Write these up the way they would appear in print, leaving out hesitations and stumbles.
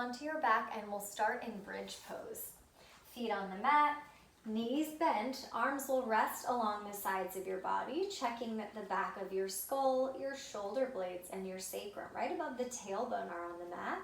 onto your back and we'll start in bridge pose. Feet on the mat, knees bent, arms will rest along the sides of your body, checking that the back of your skull, your shoulder blades, and your sacrum, right above the tailbone, are on the mat.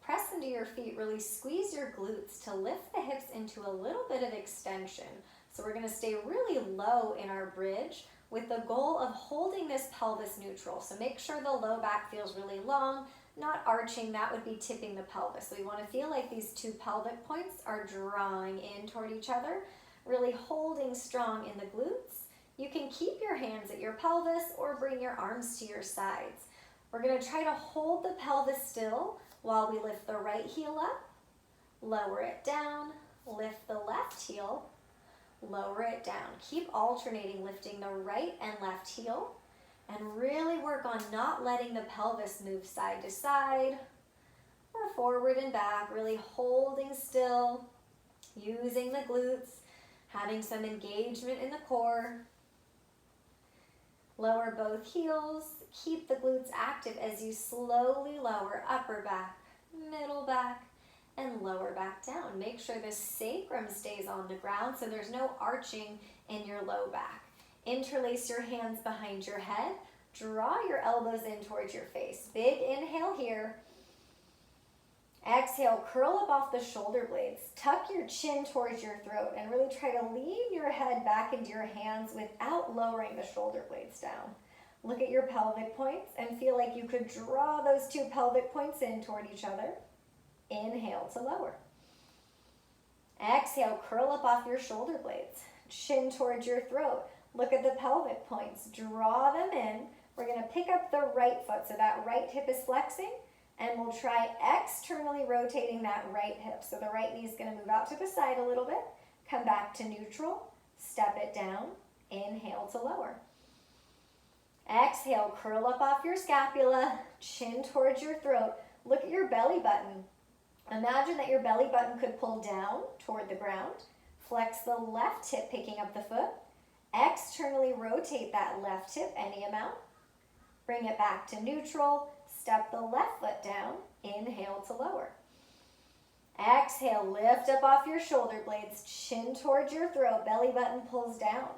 Press into your feet, really squeeze your glutes to lift the hips into a little bit of extension. So we're gonna stay really low in our bridge with the goal of holding this pelvis neutral. So make sure the low back feels really long, not arching, that would be tipping the pelvis. So we wanna feel like these two pelvic points are drawing in toward each other, really holding strong in the glutes. You can keep your hands at your pelvis or bring your arms to your sides. We're gonna try to hold the pelvis still while we lift the right heel up, lower it down, lift the left heel, lower it down. Keep alternating, lifting the right and left heel, and really work on not letting the pelvis move side to side or forward and back, really holding still, using the glutes, having some engagement in the core. Lower both heels, keep the glutes active as you slowly lower upper back, middle back, and lower back down. Make sure the sacrum stays on the ground so there's no arching in your low back. Interlace your hands behind your head, draw your elbows in towards your face. Big inhale here. Exhale, curl up off the shoulder blades. Tuck your chin towards your throat and really try to lean your head back into your hands without lowering the shoulder blades down. Look at your pelvic points and feel like you could draw those two pelvic points in toward each other. Inhale to lower. Exhale, curl up off your shoulder blades. Chin towards your throat. Look at the pelvic points. Draw them in. We're going to pick up the right foot so that right hip is flexing. And we'll try externally rotating that right hip. So the right knee is going to move out to the side a little bit. Come back to neutral. Step it down. Inhale to lower. Exhale, curl up off your scapula. Chin towards your throat. Look at your belly button. Imagine that your belly button could pull down toward the ground. Flex the left hip, picking up the foot. Externally rotate that left hip any amount. Bring it back to neutral. Step the left foot down. Inhale to lower. Exhale, lift up off your shoulder blades. Chin towards your throat. Belly button pulls down.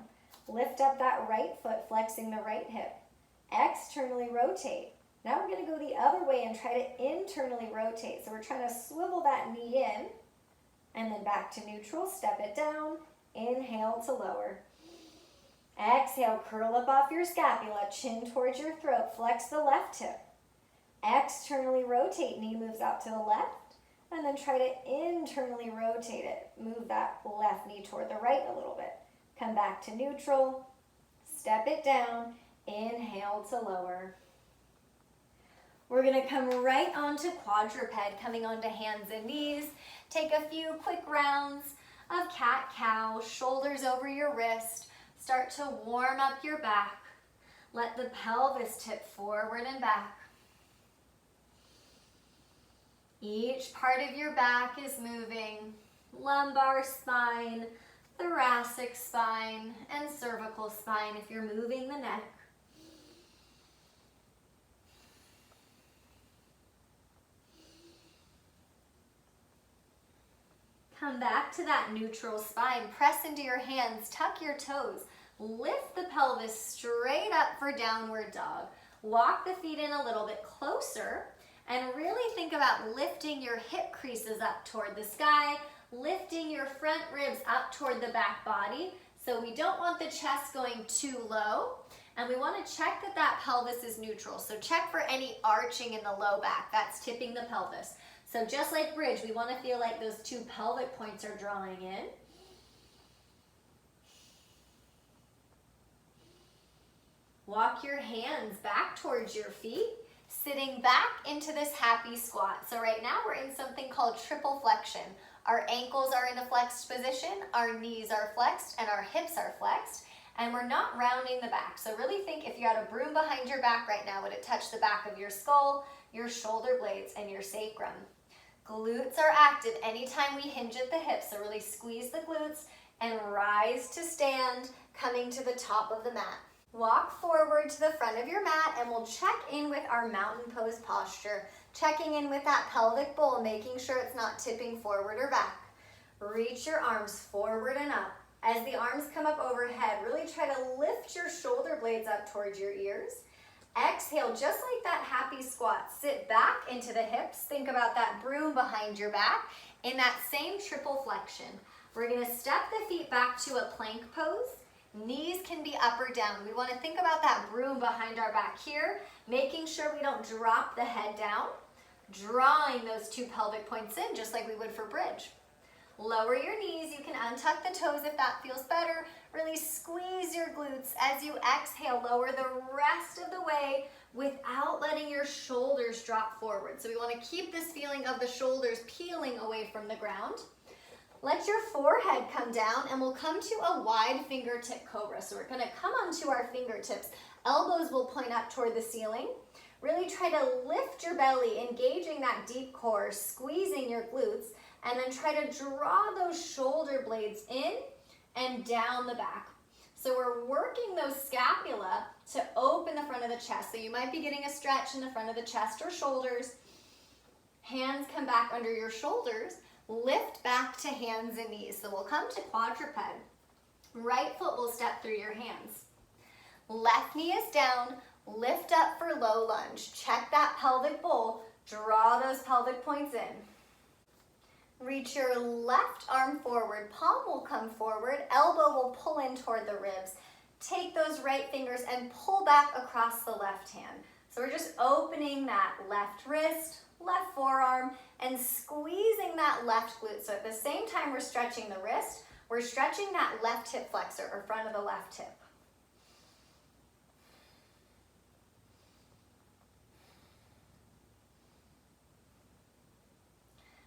Lift up that right foot, flexing the right hip. Externally rotate. Now we're going to go the other way and try to internally rotate. So we're trying to swivel that knee in and then back to neutral. Step it down. Inhale to lower. Exhale, curl up off your scapula. Chin towards your throat. Flex the left hip. Externally rotate. Knee moves out to the left. And then try to internally rotate it. Move that left knee toward the right a little bit. Come back to neutral. Step it down. Inhale to lower. We're going to come right onto quadruped, coming onto hands and knees. Take a few quick rounds of cat-cow, shoulders over your wrist. Start to warm up your back. Let the pelvis tip forward and back. Each part of your back is moving. Lumbar spine, thoracic spine, and cervical spine if you're moving the neck. Come back to that neutral spine. Press into your hands, tuck your toes. Lift the pelvis straight up for downward dog. Walk the feet in a little bit closer and really think about lifting your hip creases up toward the sky, lifting your front ribs up toward the back body. So we don't want the chest going too low, and we want to check that that pelvis is neutral. So check for any arching in the low back. That's tipping the pelvis. So just like bridge, we want to feel like those two pelvic points are drawing in. Walk your hands back towards your feet, sitting back into this happy squat. So right now we're in something called triple flexion. Our ankles are in a flexed position, our knees are flexed, and our hips are flexed. And we're not rounding the back. So really think if you had a broom behind your back right now, would it touch the back of your skull, your shoulder blades, and your sacrum? Glutes are active anytime we hinge at the hips, so really squeeze the glutes and rise to stand, coming to the top of the mat. Walk forward to the front of your mat and we'll check in with our mountain pose posture. Checking in with that pelvic bowl, making sure it's not tipping forward or back. Reach your arms forward and up. As the arms come up overhead, really try to lift your shoulder blades up towards your ears. Exhale, just like that happy squat. Sit back into the hips. Think about that broom behind your back in that same triple flexion. We're going to step the feet back to a plank pose. Knees can be up or down. We want to think about that broom behind our back here, making sure we don't drop the head down, drawing those two pelvic points in just like we would for bridge. Lower your knees. You can untuck the toes if that feels better. Really squeeze your glutes as you exhale. Lower the rest of the way without letting your shoulders drop forward. So we want to keep this feeling of the shoulders peeling away from the ground. Let your forehead come down and we'll come to a wide fingertip cobra. So we're going to come onto our fingertips. Elbows will point up toward the ceiling. Really try to lift your belly, engaging that deep core, squeezing your glutes, and then try to draw those shoulder blades in and down the back. So we're working those scapula to open the front of the chest. So you might be getting a stretch in the front of the chest or shoulders. Hands come back under your shoulders. Lift back to hands and knees. So we'll come to quadruped. Right foot will step through your hands. Left knee is down. Lift up for low lunge. Check that pelvic bowl. Draw those pelvic points in. Reach your left arm forward. Palm will come forward. Elbow will pull in toward the ribs. Take those right fingers and pull back across the left hand. So we're just opening that left wrist, left forearm, and squeezing that left glute. So at the same time we're stretching the wrist, we're stretching that left hip flexor or front of the left hip.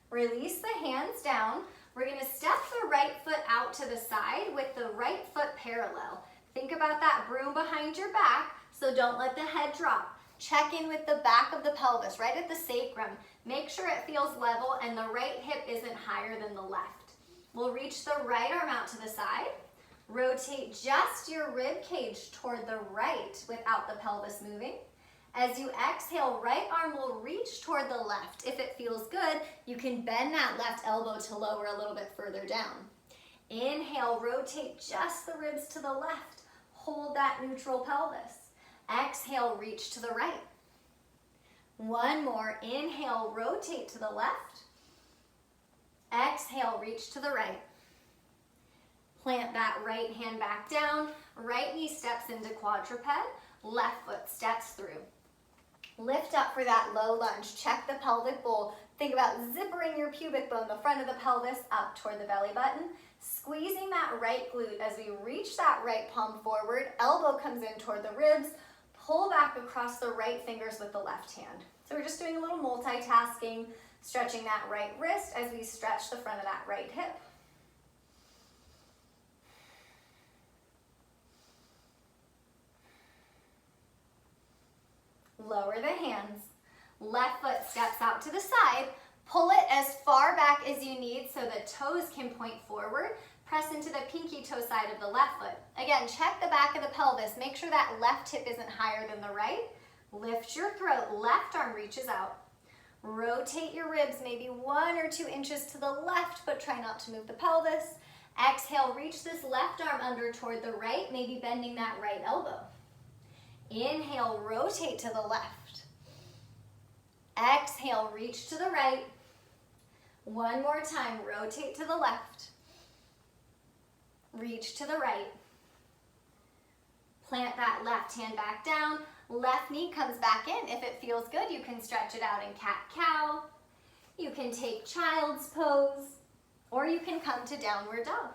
Release the hands down. We're going to step the right foot out to the side with the right foot parallel. Think about that broom behind your back, so don't let the head drop. Check in with the back of the pelvis, right at the sacrum. Make sure it feels level and the right hip isn't higher than the left. We'll reach the right arm out to the side. Rotate just your rib cage toward the right without the pelvis moving. As you exhale, right arm will reach toward the left. If it feels good, you can bend that left elbow to lower a little bit further down. Inhale, rotate just the ribs to the left. Hold that neutral pelvis. Exhale, reach to the right. One more. Inhale, rotate to the left. Exhale, reach to the right. Plant that right hand back down. Right knee steps into quadruped. Left foot steps through. Lift up for that low lunge. Check the pelvic bowl. Think about zippering your pubic bone, the front of the pelvis, up toward the belly button. Squeezing that right glute as we reach that right palm forward. Elbow comes in toward the ribs. Pull back across the right fingers with the left hand. So we're just doing a little multitasking, stretching that right wrist as we stretch the front of that right hip. Lower the hands. Left foot steps out to the side. Pull it as far back as you need so the toes can point forward. Press into the pinky toe side of the left foot. Again, check the back of the pelvis. Make sure that left hip isn't higher than the right. Lift your throat. Left arm reaches out. Rotate your ribs maybe 1 or 2 inches to the left, but try not to move the pelvis. Exhale, reach this left arm under toward the right, maybe bending that right elbow. Inhale, rotate to the left. Exhale, reach to the right. One more time, rotate to the left. Reach to the right. Plant that left hand back down. Left knee comes back in. If it feels good, you can stretch it out in cat-cow. You can take child's pose, or you can come to downward dog.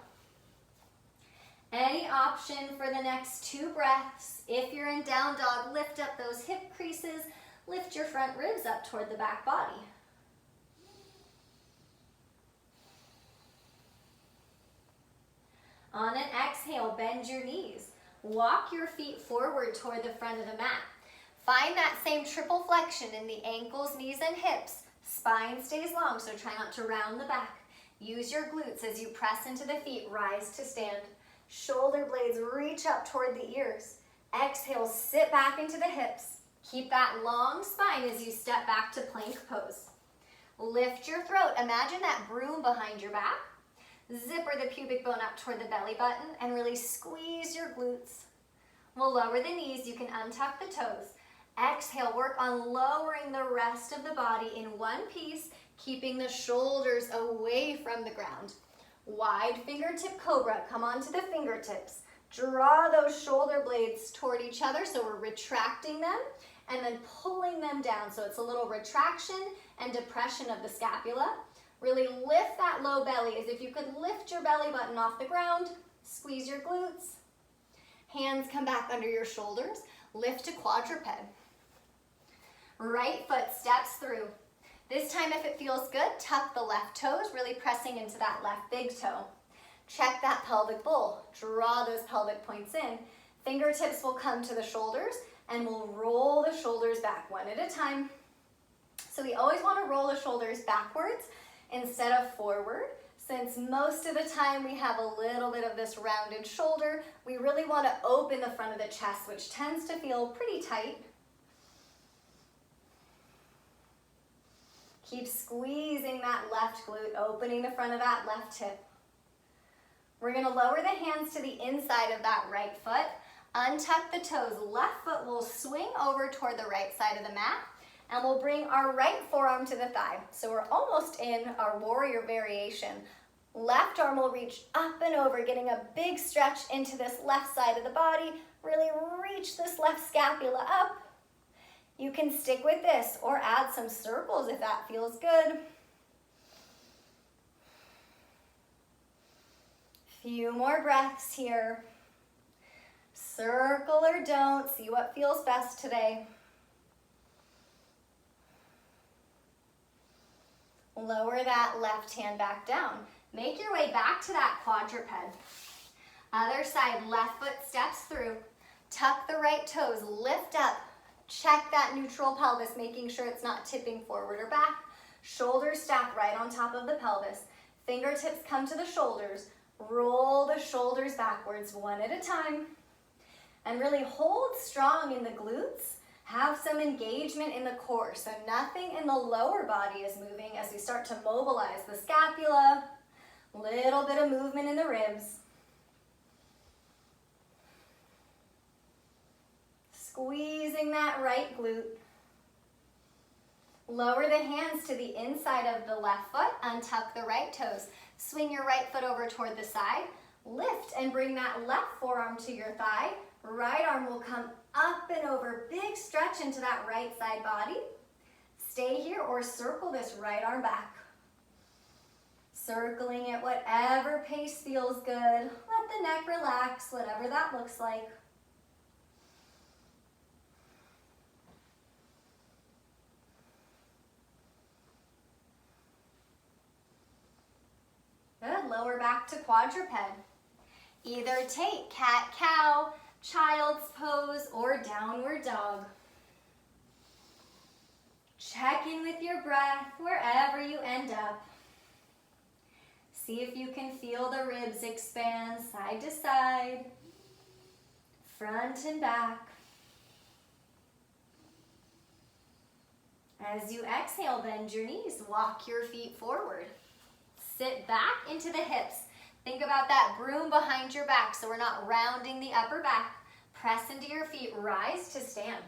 Any option for the next 2 breaths. If you're in down dog, lift up those hip creases. Lift your front ribs up toward the back body. On an exhale, bend your knees. Walk your feet forward toward the front of the mat. Find that same triple flexion in the ankles, knees, and hips. Spine stays long, so try not to round the back. Use your glutes as you press into the feet. Rise to stand. Shoulder blades reach up toward the ears. Exhale, sit back into the hips. Keep that long spine as you step back to plank pose. Lift your throat. Imagine that broom behind your back. Zipper the pubic bone up toward the belly button and really squeeze your glutes. We'll lower the knees. You can untuck the toes. Exhale, work on lowering the rest of the body in one piece, keeping the shoulders away from the ground. Wide fingertip cobra. Come onto the fingertips. Draw those shoulder blades toward each other, so we're retracting them and then pulling them down. So it's a little retraction and depression of the scapula. Really lift that low belly as if you could lift your belly button off the ground. Squeeze your glutes. Hands come back under your shoulders. Lift to quadruped. Right foot steps through. This time, if it feels good, tuck the left toes, really pressing into that left big toe. Check that pelvic bowl. Draw those pelvic points in. Fingertips will come to the shoulders and we'll roll the shoulders back one at a time. So we always want to roll the shoulders backwards instead of forward. Since most of the time we have a little bit of this rounded shoulder, we really want to open the front of the chest, which tends to feel pretty tight. Keep squeezing that left glute, opening the front of that left hip. We're going to lower the hands to the inside of that right foot. Untuck the toes. Left foot will swing over toward the right side of the mat. And we'll bring our right forearm to the thigh. So we're almost in our warrior variation. Left arm will reach up and over, getting a big stretch into this left side of the body. Really reach this left scapula up. You can stick with this or add some circles if that feels good. Few more breaths here. Circle or don't, see what feels best today. Lower that left hand back down. Make your way back to that quadruped. Other side, left foot steps through. Tuck the right toes, lift up. Check that neutral pelvis, making sure it's not tipping forward or back. Shoulders stack right on top of the pelvis. Fingertips come to the shoulders. Roll the shoulders backwards one at a time. And really hold strong in the glutes. Have some engagement in the core, so nothing in the lower body is moving as we start to mobilize the scapula. Little bit of movement in the ribs. Squeezing that right glute. Lower the hands to the inside of the left foot. Untuck the right toes. Swing your right foot over toward the side. Lift and bring that left forearm to your thigh. Right arm will come up and over. Big stretch into that right side body. Stay here or circle this right arm back. Circling at whatever pace feels good. Let the neck relax, whatever that looks like. Good, lower back to quadruped. Either take cat-cow, child's pose, or downward dog. Check in with your breath wherever you end up. See if you can feel the ribs expand side to side, front and back. As you exhale, bend your knees, walk your feet forward. Sit back into the hips. Think about that broom behind your back so we're not rounding the upper back. Press into your feet, rise to stand.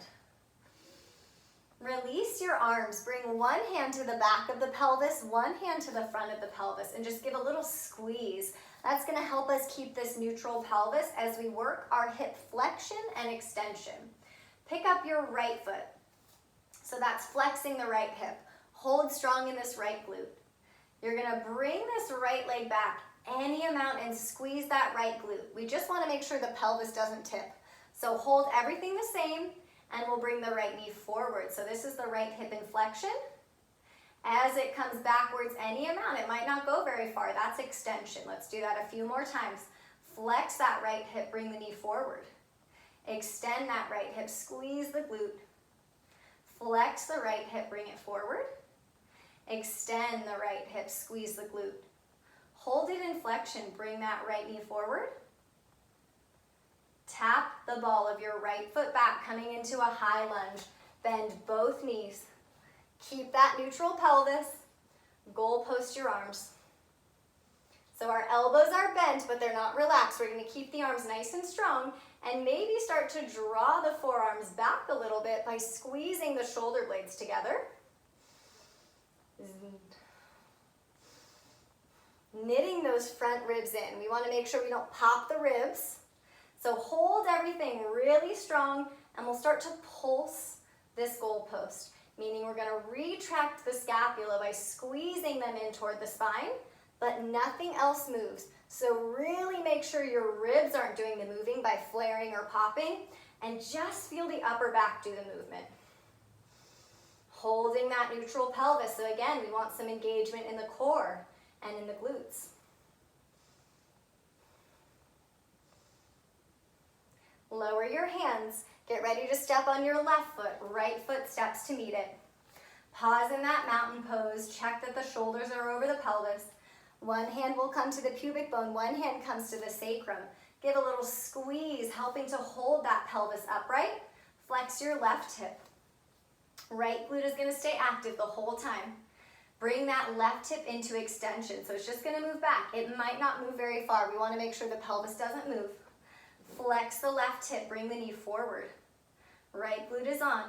Release your arms. Bring one hand to the back of the pelvis, one hand to the front of the pelvis, and just give a little squeeze. That's going to help us keep this neutral pelvis as we work our hip flexion and extension. Pick up your right foot. So that's flexing the right hip. Hold strong in this right glute. You're going to bring this right leg back any amount and squeeze that right glute. We just want to make sure the pelvis doesn't tip. So hold everything the same, and we'll bring the right knee forward. So this is the right hip inflection. As it comes backwards any amount, it might not go very far. That's extension. Let's do that a few more times. Flex that right hip, bring the knee forward. Extend that right hip, squeeze the glute. Flex the right hip, bring it forward. Extend the right hip, squeeze the glute. Hold it in flexion, bring that right knee forward. Tap the ball of your right foot back, coming into a high lunge. Bend both knees. Keep that neutral pelvis. Goal post your arms. So our elbows are bent, but they're not relaxed. We're going to keep the arms nice and strong and maybe start to draw the forearms back a little bit by squeezing the shoulder blades together. Knitting those front ribs in. We want to make sure we don't pop the ribs. So hold everything really strong, and we'll start to pulse this goalpost, meaning we're going to retract the scapula by squeezing them in toward the spine, but nothing else moves. So really make sure your ribs aren't doing the moving by flaring or popping, and just feel the upper back do the movement. Holding that neutral pelvis. So again, we want some engagement in the core and in the glutes. Lower your hands. Get ready to step on your left foot. Right foot steps to meet it. Pause in that mountain pose. Check that the shoulders are over the pelvis. One hand will come to the pubic bone. One hand comes to the sacrum. Give a little squeeze, helping to hold that pelvis upright. Flex your left hip. Right glute is going to stay active the whole time. Bring that left hip into extension. So it's just going to move back. It might not move very far. We want to make sure the pelvis doesn't move. Flex the left hip. Bring the knee forward. Right glute is on.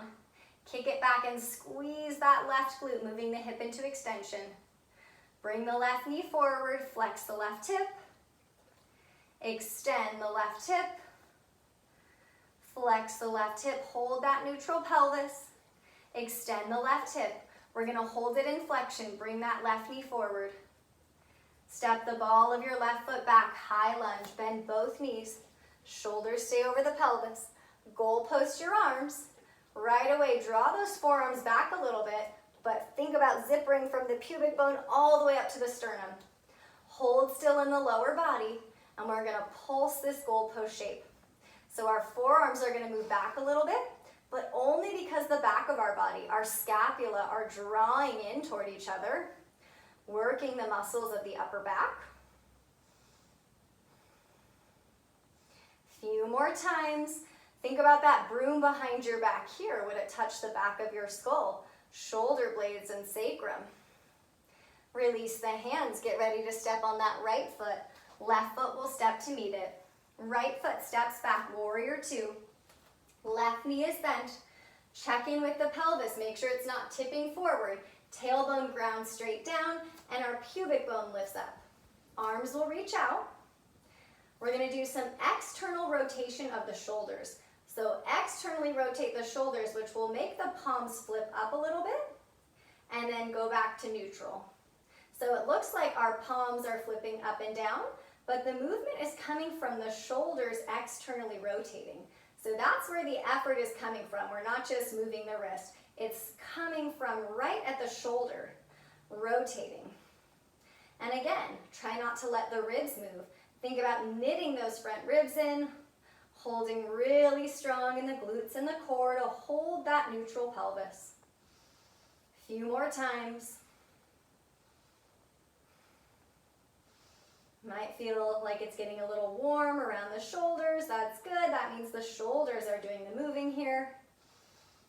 Kick it back and squeeze that left glute, moving the hip into extension. Bring the left knee forward. Flex the left hip. Extend the left hip. Flex the left hip. Hold that neutral pelvis. Extend the left hip. We're going to hold it in flexion. Bring that left knee forward. Step the ball of your left foot back. High lunge. Bend both knees. Shoulders stay over the pelvis. Goal post your arms. Right away, draw those forearms back a little bit, but think about zippering from the pubic bone all the way up to the sternum. Hold still in the lower body, and we're going to pulse this goal post shape. So our forearms are going to move back a little bit, but only because the back of our body, our scapula, are drawing in toward each other, working the muscles of the upper back. Few more times. Think about that broom behind your back here. Would it touch the back of your skull? Shoulder blades and sacrum. Release the hands. Get ready to step on that right foot. Left foot will step to meet it. Right foot steps back, warrior two. Left knee is bent. Check in with the pelvis. Make sure it's not tipping forward. Tailbone grounds straight down, and our pubic bone lifts up. Arms will reach out. We're going to do some external rotation of the shoulders. So externally rotate the shoulders, which will make the palms flip up a little bit, and then go back to neutral. So it looks like our palms are flipping up and down, but the movement is coming from the shoulders externally rotating. So that's where the effort is coming from. We're not just moving the wrist. It's coming from right at the shoulder, rotating. And again, try not to let the ribs move. Think about knitting those front ribs in, holding really strong in the glutes and the core to hold that neutral pelvis. A few more times. Might feel like it's getting a little warm around the shoulders. That's good. That means the shoulders are doing the moving here.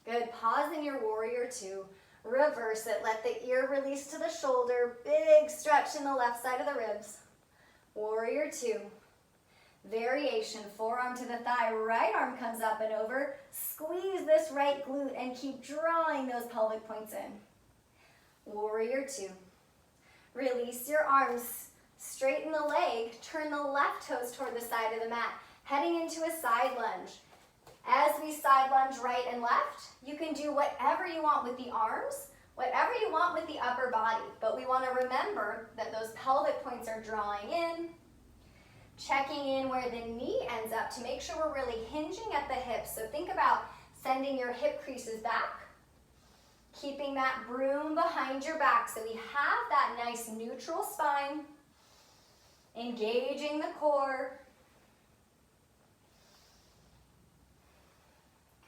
Good. Pause in your warrior two. Reverse it. Let the ear release to the shoulder. Big stretch in the left side of the ribs. Warrior two. Variation, forearm to the thigh, right arm comes up and over. Squeeze this right glute and keep drawing those pelvic points in. Warrior two. Release your arms, straighten the leg, turn the left toes toward the side of the mat, heading into a side lunge. As we side lunge right and left, you can do whatever you want with the arms, whatever you want with the upper body, but we want to remember that those pelvic points are drawing in, checking in where the knee ends up to make sure we're really hinging at the hips. So think about sending your hip creases back, keeping that broom behind your back so we have that nice neutral spine, engaging the core.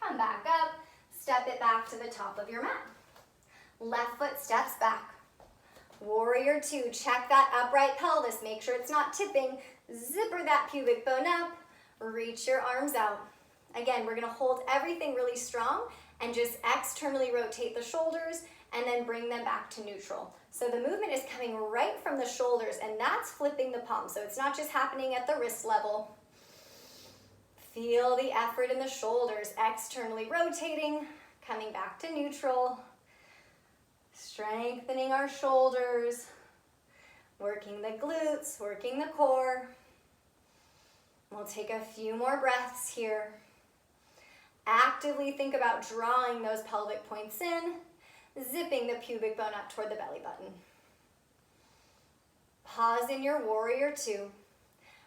Come back up, step it back to the top of your mat. Left foot steps back. Warrior two, check that upright pelvis. Make sure it's not tipping. Zipper that pubic bone up. Reach your arms out. Again, we're going to hold everything really strong and just externally rotate the shoulders and then bring them back to neutral. So the movement is coming right from the shoulders, and that's flipping the palm. So it's not just happening at the wrist level. Feel the effort in the shoulders, externally rotating, coming back to neutral, strengthening our shoulders, working the glutes, working the core. We'll take a few more breaths here. Actively think about drawing those pelvic points in, zipping the pubic bone up toward the belly button. Pause in your warrior two.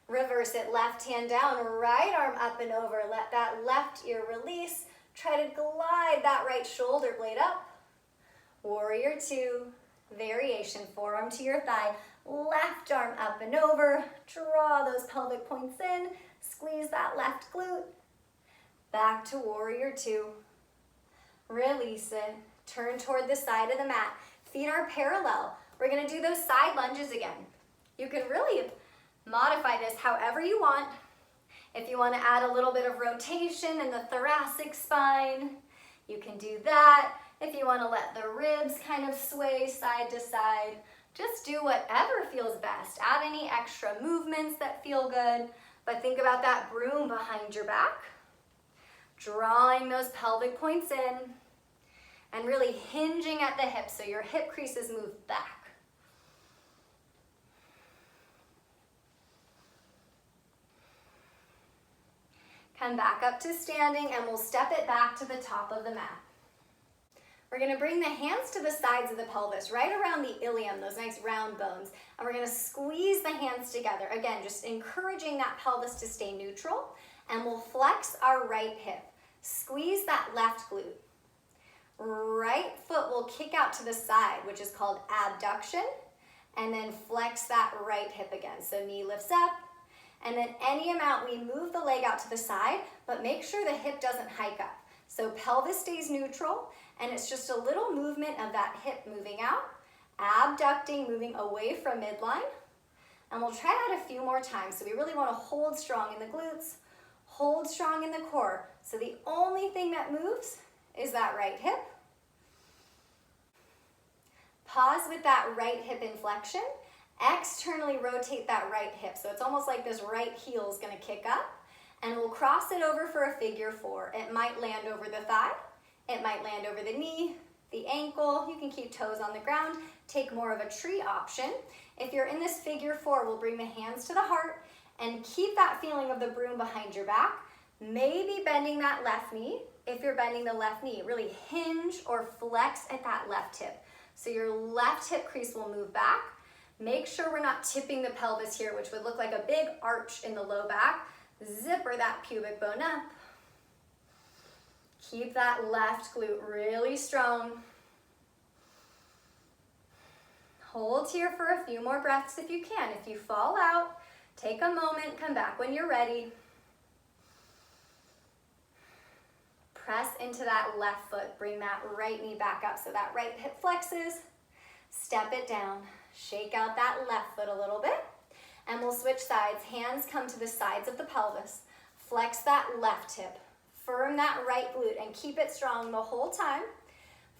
Reverse it, left hand down, right arm up and over. Let that left ear release. Try to glide that right shoulder blade up. Warrior two, variation, forearm to your thigh, left arm up and over. Draw those pelvic points in, squeeze that left glute. Back to warrior two. Release it. Turn toward the side of the mat. Feet are parallel. We're gonna do those side lunges again. You can really modify this however you want. If you want to add a little bit of rotation in the thoracic spine, you can do that. If you want to let the ribs kind of sway side to side, just do whatever feels best. Add any extra movements that feel good, but think about that broom behind your back, drawing those pelvic points in, and really hinging at the hips so your hip creases move back. Come back up to standing, and we'll step it back to the top of the mat. We're gonna bring the hands to the sides of the pelvis, right around the ilium, those nice round bones, and we're gonna squeeze the hands together. Again, just encouraging that pelvis to stay neutral, and we'll flex our right hip. Squeeze that left glute. Right foot will kick out to the side, which is called abduction, and then flex that right hip again. So knee lifts up, and then any amount we move the leg out to the side, but make sure the hip doesn't hike up. So pelvis stays neutral, and it's just a little movement of that hip moving out, abducting, moving away from midline. And we'll try that a few more times. So we really want to hold strong in the glutes, hold strong in the core. So the only thing that moves is that right hip. Pause with that right hip inflection. Externally rotate that right hip. So it's almost like this right heel is going to kick up, and we'll cross it over for a figure four. It might land over the thigh. It might land over the knee, the ankle. You can keep toes on the ground. Take more of a tree option. If you're in this figure four, we'll bring the hands to the heart and keep that feeling of the broom behind your back. Maybe bending that left knee. If you're bending the left knee, really hinge or flex at that left hip. So your left hip crease will move back. Make sure we're not tipping the pelvis here, which would look like a big arch in the low back. Zipper that pubic bone up. Keep that left glute really strong. Hold here for a few more breaths if you can. If you fall out, take a moment, come back when you're ready. Press into that left foot. Bring that right knee back up so that right hip flexes. Step it down. Shake out that left foot a little bit, and we'll switch sides. Hands come to the sides of the pelvis. Flex that left hip. Firm that right glute and keep it strong the whole time.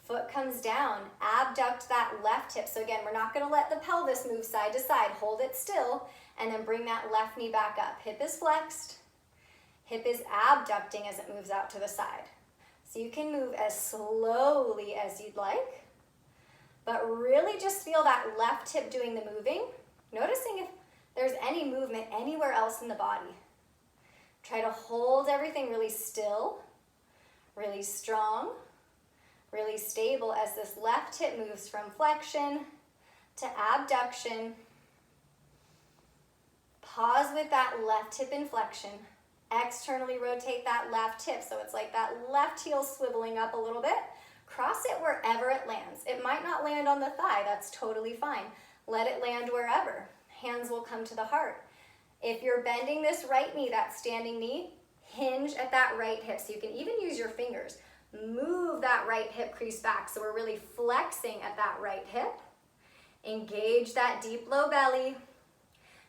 Foot comes down. Abduct that left hip. So again, we're not going to let the pelvis move side to side. Hold it still, and then bring that left knee back up. Hip is flexed. Hip is abducting as it moves out to the side. So you can move as slowly as you'd like, but really just feel that left hip doing the moving, noticing if there's any movement anywhere else in the body. Try to hold everything really still, really strong, really stable as this left hip moves from flexion to abduction. Pause with that left hip inflection. Externally rotate that left hip so it's like that left heel swiveling up a little bit. Cross it wherever it lands. It might not land on the thigh, that's totally fine. Let it land wherever. Hands will come to the heart. If you're bending this right knee, that standing knee, hinge at that right hip. So you can even use your fingers. Move that right hip crease back so we're really flexing at that right hip. Engage that deep low belly.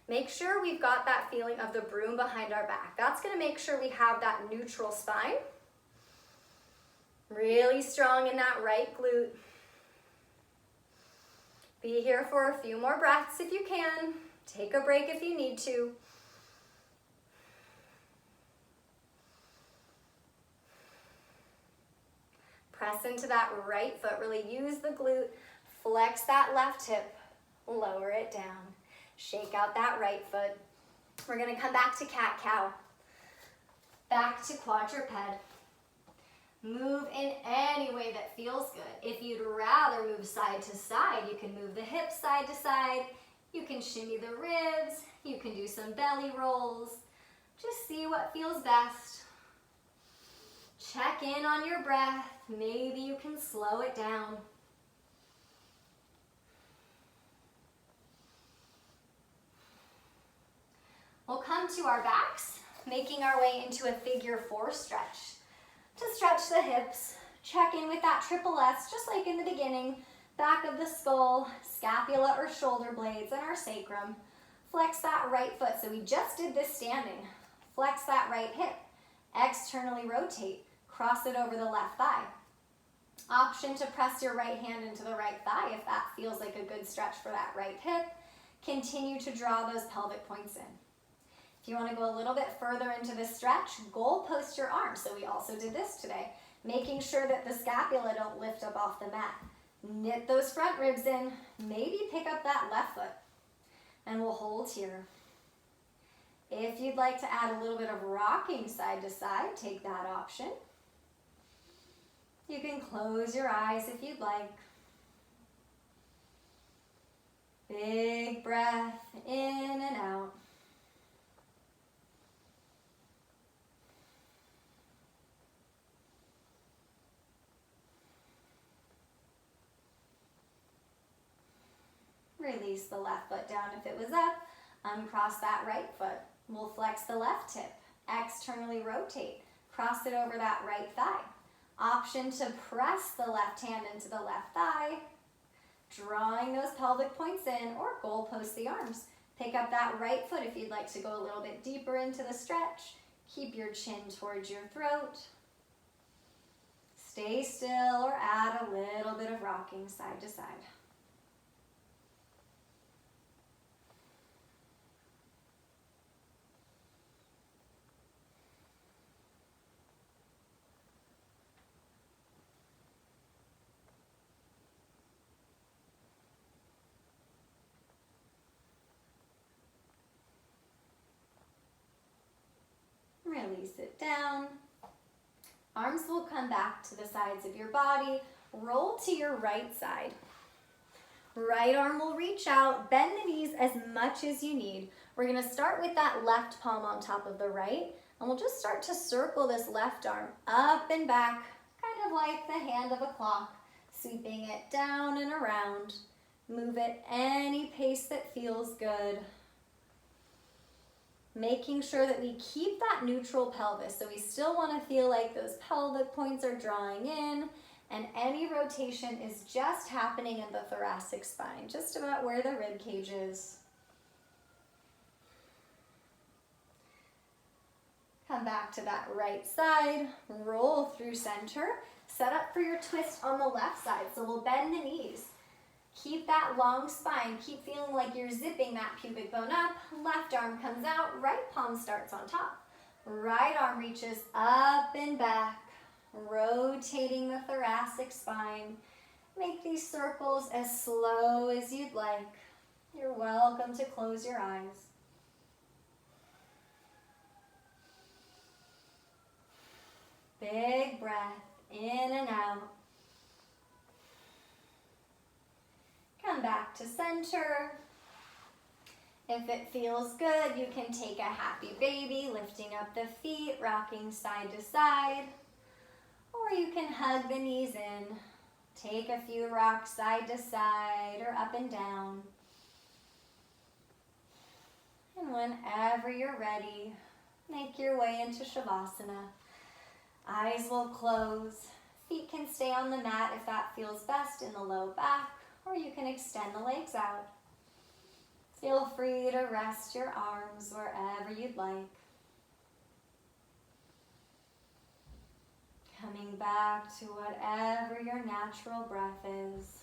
Make sure we've got that feeling of the broom behind our back. That's going to make sure we have that neutral spine. Really strong in that right glute. Be here for a few more breaths if you can. Take a break if you need to. Press into that right foot. Really use the glute. Flex that left hip. Lower it down. Shake out that right foot. We're going to come back to cat-cow. Back to quadruped. Move in any way that feels good. If you'd rather move side to side, you can move the hips side to side. You can shimmy the ribs. You can do some belly rolls. Just see what feels best. Check in on your breath. Maybe you can slow it down. We'll come to our backs, making our way into a figure 4 stretch. To stretch the hips, check in with that triple S, just like in the beginning. Back of the skull, scapula or shoulder blades, and our sacrum. Flex that right foot. So we just did this standing. Flex that right hip. Externally rotate. Cross it over the left thigh. Option to press your right hand into the right thigh if that feels like a good stretch for that right hip. Continue to draw those pelvic points in. If you want to go a little bit further into the stretch, goal post your arms. So we also did this today, making sure that the scapula don't lift up off the mat. Knit those front ribs in, maybe pick up that left foot, and we'll hold here. If you'd like to add a little bit of rocking side to side, take that option. You can close your eyes if you'd like. Big breath in and out. Release the left foot down if it was up. Uncross that right foot. We'll flex the left hip. Externally rotate. Cross it over that right thigh. Option to press the left hand into the left thigh. Drawing those pelvic points in, or goal post the arms. Pick up that right foot if you'd like to go a little bit deeper into the stretch. Keep your chin towards your throat. Stay still or add a little bit of rocking side to side. Release it down. Arms will come back to the sides of your body. Roll to your right side. Right arm will reach out. Bend the knees as much as you need. We're going to start with that left palm on top of the right. And we'll just start to circle this left arm up and back, kind of like the hand of a clock, sweeping it down and around. Move at any pace that feels good. Making sure that we keep that neutral pelvis. So we still want to feel like those pelvic points are drawing in, and any rotation is just happening in the thoracic spine, just about where the rib cage is. Come back to that right side, roll through center, set up for your twist on the left side. So we'll bend the knees. Keep that long spine. Keep feeling like you're zipping that pubic bone up. Left arm comes out. Right palm starts on top. Right arm reaches up and back, rotating the thoracic spine. Make these circles as slow as you'd like. You're welcome to close your eyes. Big breath in and out. Come back to center. If it feels good, you can take a happy baby, lifting up the feet, rocking side to side. Or you can hug the knees in. Take a few rocks side to side or up and down. And whenever you're ready, make your way into Shavasana. Eyes will close. Feet can stay on the mat if that feels best in the low back, or you can extend the legs out. Feel free to rest your arms wherever you'd like. Coming back to whatever your natural breath is.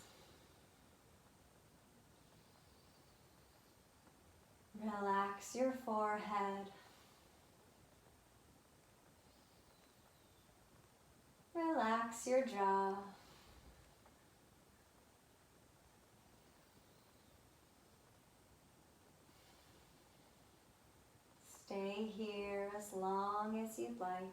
Relax your forehead. Relax your jaw. Stay here as long as you'd like.